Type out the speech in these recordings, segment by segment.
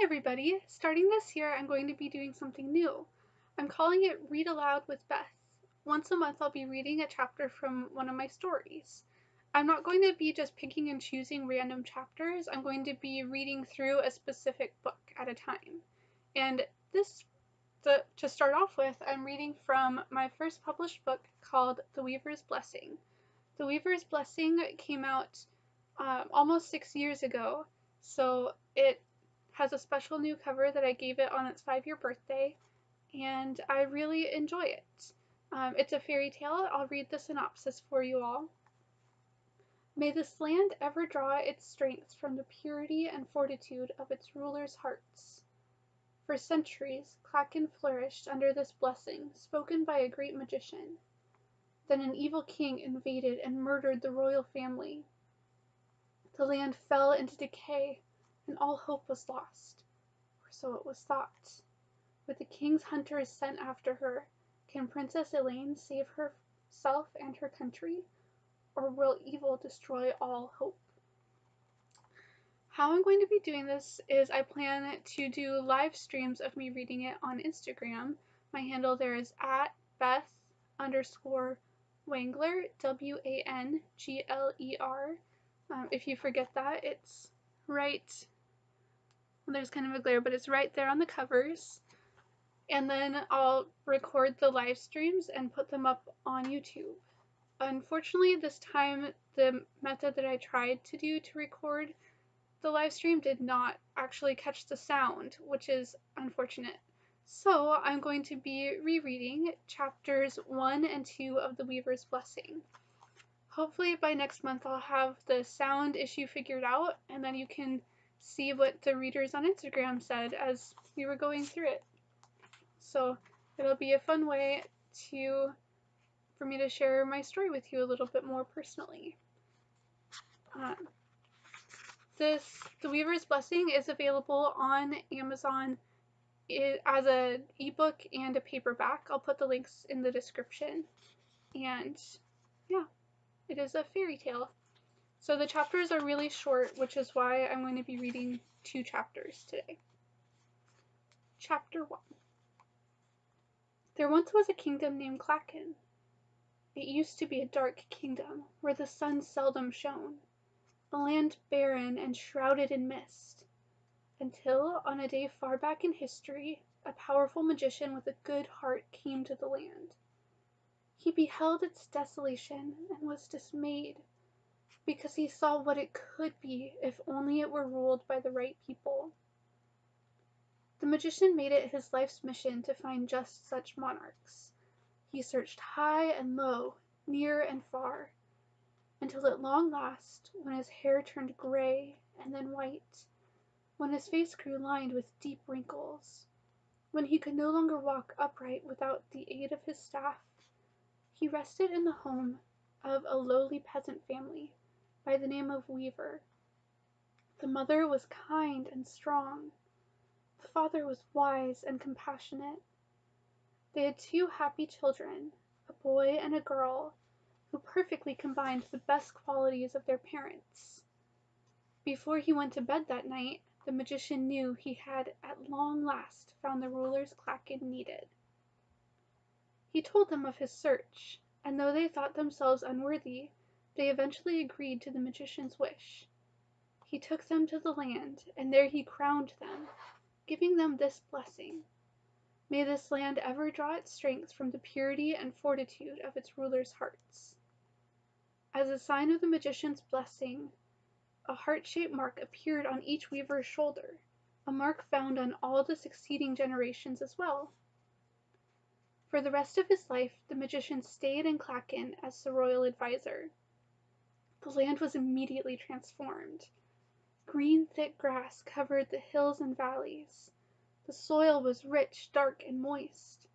everybody! Starting this year, I'm going to be doing something new. I'm calling it Read Aloud with Beth. Once a month, I'll be reading a chapter from one of my stories. I'm not going to be just picking and choosing random chapters, I'm going to be reading through a specific book at a time. And to start off with, I'm reading from my first published book called The Weaver's Blessing. The Weaver's Blessing came out almost 6 years ago, so it has a special new cover that I gave it on its 5-year birthday, and I really enjoy it. It's a fairy tale. I'll read the synopsis for you all. May this land ever draw its strength from the purity and fortitude of its rulers' hearts. For centuries, Clachan flourished under this blessing, spoken by a great magician. Then an evil king invaded and murdered the royal family. The land fell into decay, and all hope was lost, or so it was thought. With the king's hunters sent after her, can Princess Elaine save herself and her country, or will evil destroy all hope? How I'm going to be doing this is I plan to do live streams of me reading it on Instagram. My handle there is at Beth_Wangler, WANGLER. If you forget that, it's right, well, there's kind of a glare, but it's right there on the covers. And then I'll record the live streams and put them up on YouTube. Unfortunately, this time the method that I tried to do to record the live stream did not actually catch the sound, which is unfortunate. So I'm going to be rereading chapters 1 and 2 of The Weaver's Blessing. Hopefully by next month I'll have the sound issue figured out, and then you can see what the readers on Instagram said as we were going through it. So it'll be a fun way for me to share my story with you a little bit more personally. The Weaver's Blessing is available on Amazon as an ebook and a paperback. I'll put the links in the description. And yeah, it is a fairy tale. So the chapters are really short, which is why I'm going to be reading 2 chapters today. Chapter 1. There once was a kingdom named Clachan. It used to be a dark kingdom where the sun seldom shone, a land barren and shrouded in mist, until, on a day far back in history, a powerful magician with a good heart came to the land. He beheld its desolation and was dismayed, because he saw what it could be if only it were ruled by the right people. The magician made it his life's mission to find just such monarchs. He searched high and low, near and far, until at long last, when his hair turned gray and then white, when his face grew lined with deep wrinkles, when he could no longer walk upright without the aid of his staff, he rested in the home of a lowly peasant family by the name of Weaver. The mother was kind and strong. The father was wise and compassionate. They had 2 happy children, a boy and a girl, who perfectly combined the best qualities of their parents. Before he went to bed that night, the magician knew he had at long last found the rulers Clachan needed. He told them of his search, and though they thought themselves unworthy, they eventually agreed to the magician's wish. He took them to the land, and there he crowned them, giving them this blessing. May this land ever draw its strength from the purity and fortitude of its rulers' hearts. As a sign of the magician's blessing, a heart-shaped mark appeared on each weaver's shoulder, a mark found on all the succeeding generations as well. For the rest of his life, the magician stayed in Clachan as the royal advisor. The land was immediately transformed. Green, thick grass covered the hills and valleys. The soil was rich, dark, and moist.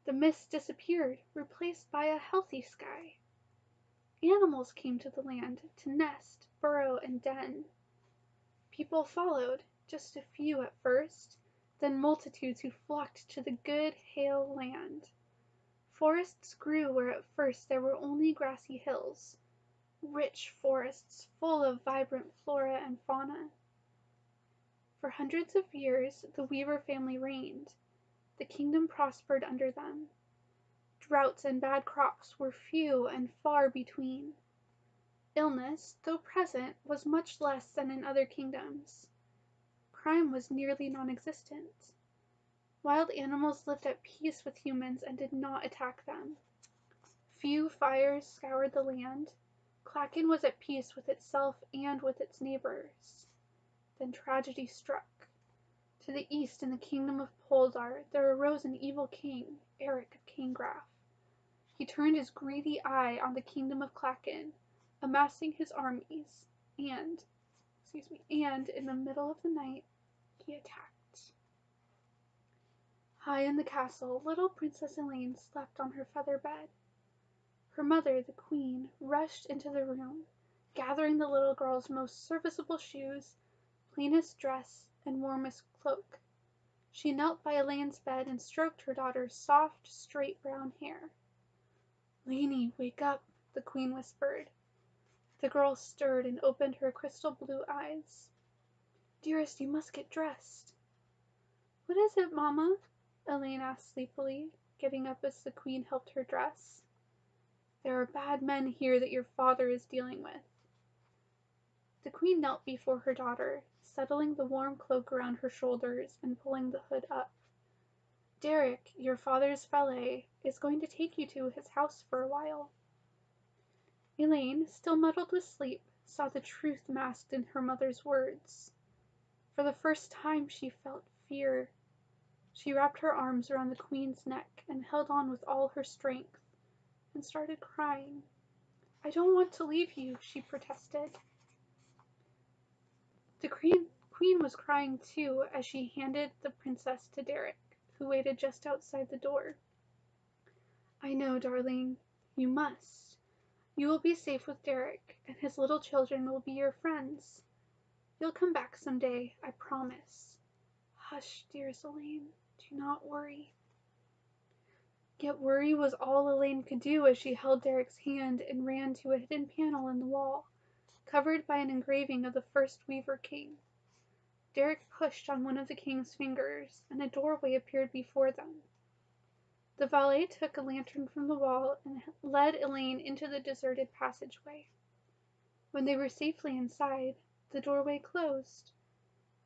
The mist disappeared, replaced by a healthy sky. Animals came to the land to nest, burrow, and den. People followed, just a few at first, then multitudes who flocked to the good, hale land. Forests grew where at first there were only grassy hills, rich forests full of vibrant flora and fauna. For hundreds of years the Weaver family reigned. The kingdom prospered under them. Droughts and bad crops were few and far between. Illness, though present, was much less than in other kingdoms. Crime was nearly non-existent. Wild animals lived at peace with humans and did not attack them. Few fires scoured the land. Clachan was at peace with itself and with its neighbors. Then tragedy struck. To the east, in the kingdom of Poldar, there arose an evil king, Eric of Cangraf. He turned his greedy eye on the kingdom of Clachan, amassing his armies, and in the middle of the night, he attacked. High in the castle, little Princess Elaine slept on her feather bed. Her mother, the queen, rushed into the room, gathering the little girl's most serviceable shoes, plainest dress, and warmest cloak. She knelt by Elaine's bed and stroked her daughter's soft, straight brown hair. "Lainey, wake up," the queen whispered. The girl stirred and opened her crystal blue eyes. "Dearest, you must get dressed." "What is it, Mamma?" Elaine asked sleepily, getting up as the queen helped her dress. "There are bad men here that your father is dealing with." The queen knelt before her daughter, settling the warm cloak around her shoulders and pulling the hood up. "Derek, your father's valet, is going to take you to his house for a while." Elaine, still muddled with sleep, saw the truth masked in her mother's words. For the first time she felt fear. She wrapped her arms around the queen's neck and held on with all her strength, and started crying. "I don't want to leave you," she protested. The queen was crying too as she handed the princess to Derek, who waited just outside the door. "I know, darling. You must. You will be safe with Derek, and his little children will be your friends. You'll come back some day, I promise. Hush, dearest Elaine. Do not worry." Yet worry was all Elaine could do as she held Derek's hand and ran to a hidden panel in the wall, covered by an engraving of the first Weaver King. Derek pushed on one of the king's fingers, and a doorway appeared before them. The valet took a lantern from the wall and led Elaine into the deserted passageway. When they were safely inside, the doorway closed.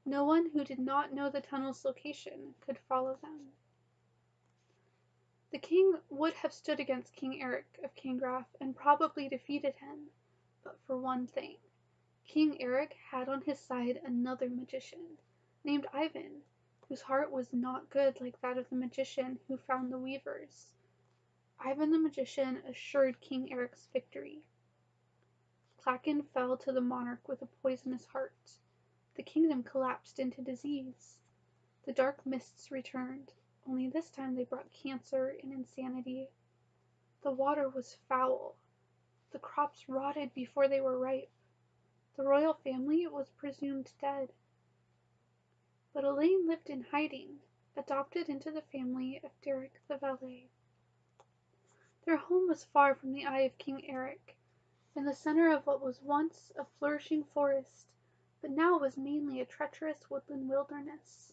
No one who did not know the tunnel's location could follow them. The king would have stood against King Eric of Cangraf and probably defeated him, but for one thing. King Eric had on his side another magician, named Ivan, whose heart was not good like that of the magician who found the weavers. Ivan the magician assured King Eric's victory. Clachan fell to the monarch with a poisonous heart. The kingdom collapsed into disease. The dark mists returned, only this time they brought cancer and insanity. The water was foul. The crops rotted before they were ripe. The royal family was presumed dead. But Elaine lived in hiding, adopted into the family of Derek the valet. Their home was far from the eye of King Eric, in the center of what was once a flourishing forest, but now was mainly a treacherous woodland wilderness.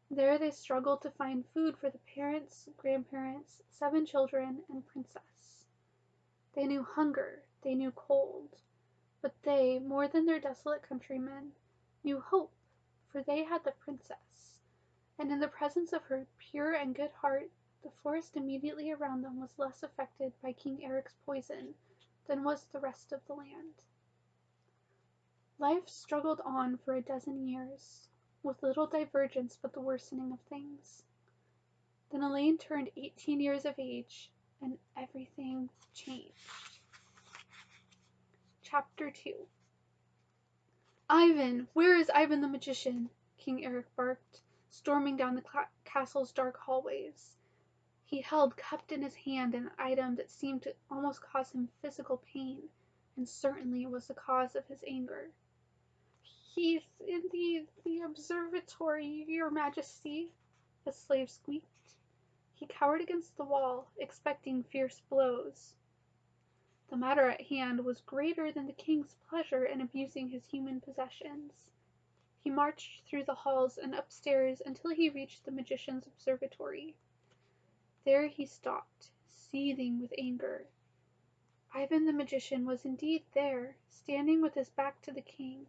There they struggled to find food for the parents, grandparents, 7 children, and princess. They knew hunger, they knew cold, but they, more than their desolate countrymen, knew hope, for they had the princess, and in the presence of her pure and good heart, the forest immediately around them was less affected by King Eric's poison than was the rest of the land. Life struggled on for a dozen years, with little divergence but the worsening of things. Then Elaine turned 18 years of age, and everything changed. Chapter 2. "Ivan! Where is Ivan the magician?" King Eric barked, storming down the castle's dark hallways. He held cupped in his hand an item that seemed to almost cause him physical pain, and certainly was the cause of his anger. "He's in the observatory, your majesty," a slave squeaked. He cowered against the wall, expecting fierce blows. The matter at hand was greater than the king's pleasure in abusing his human possessions. He marched through the halls and upstairs until he reached the magician's observatory. There he stopped, seething with anger. Ivan the magician was indeed there, standing with his back to the king,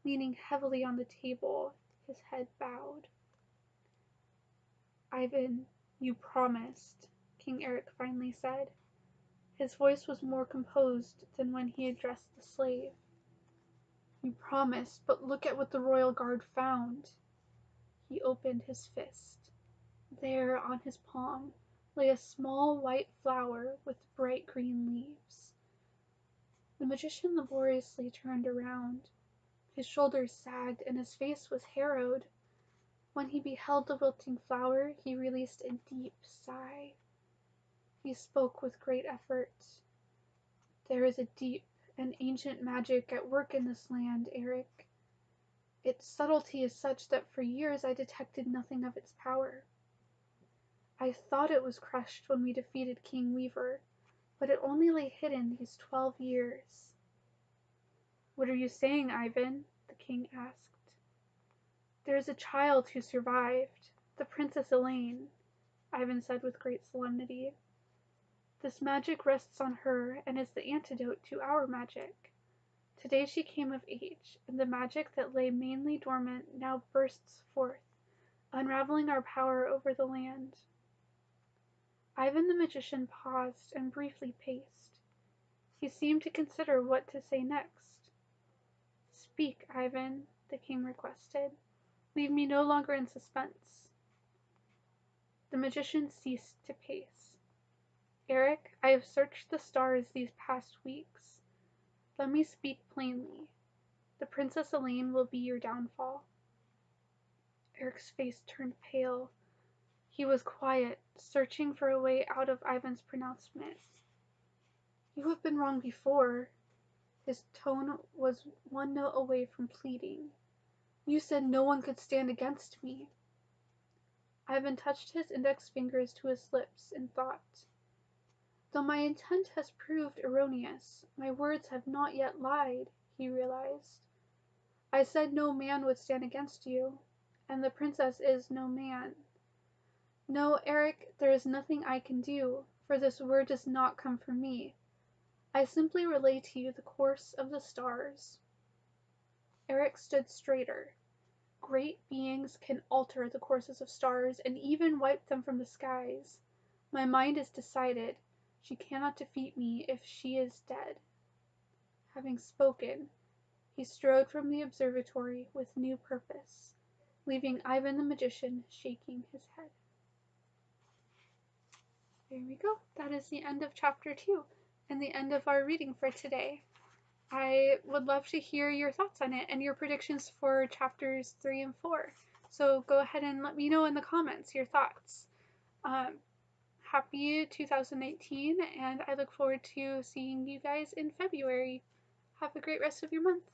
leaning heavily on the table, his head bowed. "Ivan, you promised," King Eric finally said. His voice was more composed than when he addressed the slave. "You promised, but look at what the royal guard found." He opened his fist. There, on his palm, lay a small white flower with bright green leaves. The magician laboriously turned around. His shoulders sagged and his face was harrowed. When he beheld the wilting flower, he released a deep sigh. He spoke with great effort. "There is a deep and ancient magic at work in this land, Eric. Its subtlety is such that for years I detected nothing of its power. I thought it was crushed when we defeated King Weaver, but it only lay hidden these 12 years." "What are you saying, Ivan?" the king asked. "There is a child who survived, the Princess Elaine," Ivan said with great solemnity. "This magic rests on her and is the antidote to our magic. Today she came of age, and the magic that lay mainly dormant now bursts forth, unraveling our power over the land." Ivan the magician paused and briefly paced. He seemed to consider what to say next. "Speak, Ivan," the king requested. "Leave me no longer in suspense." The magician ceased to pace. "Eric, I have searched the stars these past weeks. Let me speak plainly. The Princess Elaine will be your downfall." Eric's face turned pale. He was quiet, searching for a way out of Ivan's pronouncement. "You have been wrong before." His tone was one note away from pleading. "You said no one could stand against me." Ivan touched his index fingers to his lips in thought. "Though my intent has proved erroneous, my words have not yet lied," he realized. "I said no man would stand against you, and the princess is no man. No, Eric, there is nothing I can do, for this word does not come from me. I simply relay to you the course of the stars." Eric stood straighter. "Great beings can alter the courses of stars and even wipe them from the skies. My mind is decided. She cannot defeat me if she is dead." Having spoken, he strode from the observatory with new purpose, leaving Ivan the magician shaking his head. There we go. That is the end of chapter 2 and the end of our reading for today. I would love to hear your thoughts on it and your predictions for chapters 3 and 4. So go ahead and let me know in the comments your thoughts. Happy 2019, and I look forward to seeing you guys in February. Have a great rest of your month.